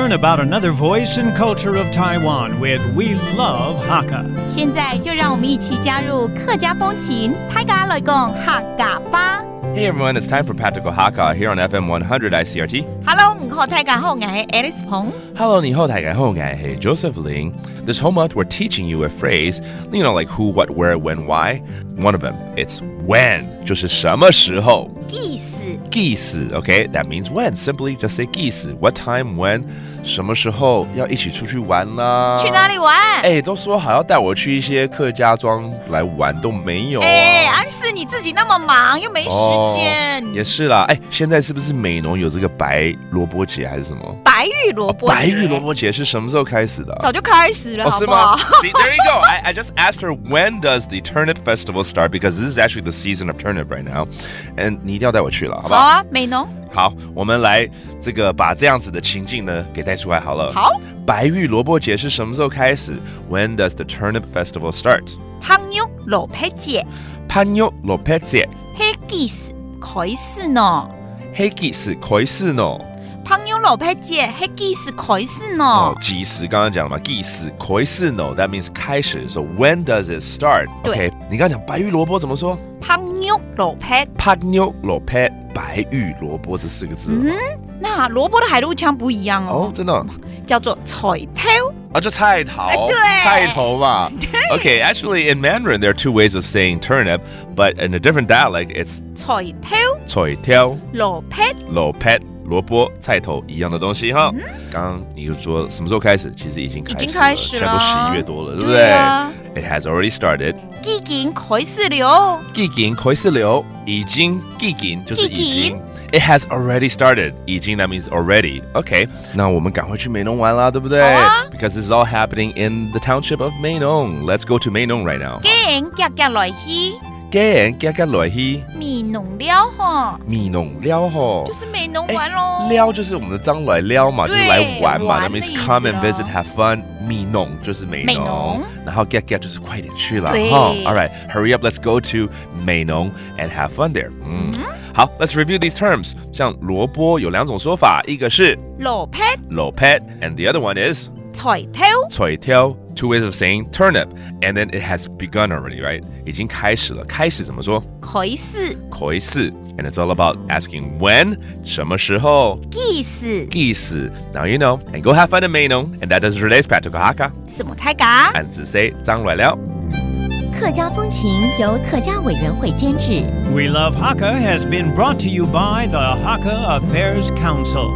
learn about another voice and culture of Taiwan with We Love Hakka. 现在就让我们一起加入客家风情，大家来讲客家吧。Hey everyone, it's time for Practical Hakka here on FM 100 ICRT. Hello， 你好，大家好，我是 Alice 彭。Hello, 你好，大家好，我是 Joseph Ling. This whole month we're teaching you a phrase, like who, what, where, when, why. One of them, it's when, 就是什么时候。意思。几时 okay? That means when. Simply just say 几时 What time, when, 什么时候要一起出去玩啦？去哪里玩？都说好要带我去一些客家庄来玩，都没有安是你自己那么忙，又没时间。也是啦，现在是不是美浓有这个白萝卜节还是什么？白玉萝卜节。白玉萝卜节是什么时候开始的？早就开始了，好不好？是吗？See, there you go. I just asked her when does the turnip festival start because this is actually the season of turnip right now, and 你一定要带我去了，好不好？好啊，美浓。好，我们来这个把这样子的情境呢给带出来好了。好，白玉萝卜节是什么时候开始 ？When does the turnip festival start？ 香玉萝卜节。香玉萝卜节。迄幾時開始呢？迄幾時開始呢？香玉蘿蔔節迄幾時開始呢？幾時剛剛講了嘛？幾時開始呢 ？That means 開始。So when does it start? OK， 你剛剛講白玉蘿蔔怎麼說？香玉蘿蔔。香玉蘿蔔，白玉蘿蔔這四個字。那蘿蔔的海陸腔不一樣哦。真的。叫做菜頭。就菜頭。對。菜頭嘛。Okay, actually in Mandarin there are two ways of saying turnip, but in a different dialect it's 菜頭。菜頭。蘿蔔。蘿蔔。萝卜、菜头一样的东西哈。刚刚你就说什么时候开始？其实已经开始了，现在都11月多了，对不对？It has already started. 已經開始了。已經開始了，已經就是已經。It has already started. 已經 that means already. Okay, 那我們趕快去美濃玩啦，對不對？Because this is all happening in the township of 美濃. Let's go to 美濃 right now. 家來去。家來去美濃了哈，美濃了哈，就是美濃玩咯。了就是我們的張來了嘛，就是來玩嘛。That means come and visit, have fun. 美濃就是美濃，然後家就是快點去啦。All right, hurry up, let's go to 美濃 and have fun there. 好 ，let's review these terms. 像蘿蔔有兩種說法，一個是蘿蔔 and the other one is 菜頭。Two ways of saying turnip, and then it has begun already, right? 已經開始了，開始怎麼說？開始。And it's all about asking when, 什麼時候？幾時。Now you know, and go have fun in 美濃 and that is today's Practical Hakka. 什麼大家？俺只 say 張來了。客家風情由客家委員會監製。We Love Hakka has been brought to you by the Hakka Affairs Council.